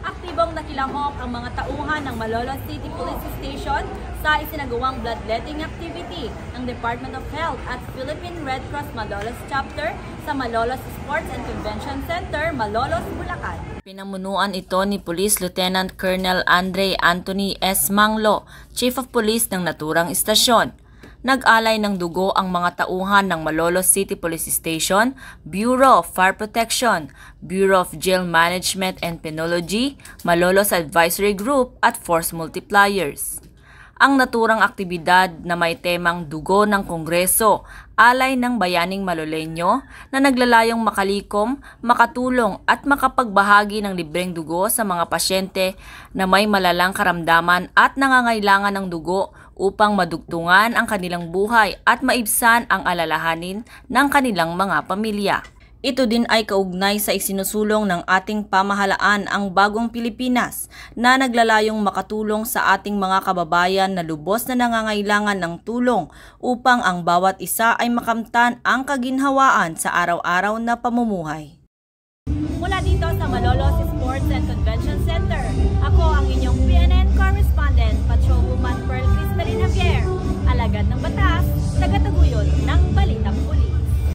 Aktibong nakilahok ang mga tauhan ng Malolos City Police Station sa isinagawang bloodletting activity ng Department of Health at Philippine Red Cross Malolos Chapter sa Malolos Sports and Convention Center, Malolos, Bulacan. Pinamunuan ito ni Police Lieutenant Colonel Andre Anthony S. Manglo, Chief of Police ng naturang istasyon. Nag-alay ng dugo ang mga tauhan ng Malolos City Police Station, Bureau of Fire Protection, Bureau of Jail Management and Penology, Malolos Advisory Group at Force Multipliers. Ang naturang aktibidad na may temang dugo ng Kongreso, alay ng bayaning Maloleño na naglalayong makalikom, makatulong at makapagbahagi ng libreng dugo sa mga pasyente na may malalang karamdaman at nangangailangan ng dugo upang madugtungan ang kanilang buhay at maibsan ang alalahanin ng kanilang mga pamilya. Ito din ay kaugnay sa isinusulong ng ating pamahalaan ang Bagong Pilipinas na naglalayong makatulong sa ating mga kababayan na lubos na nangangailangan ng tulong upang ang bawat isa ay makamtan ang kaginhawaan sa araw-araw na pamumuhay. Mula dito sa Malolos Sports and Convention Center, ako ang inyong PNN correspondent.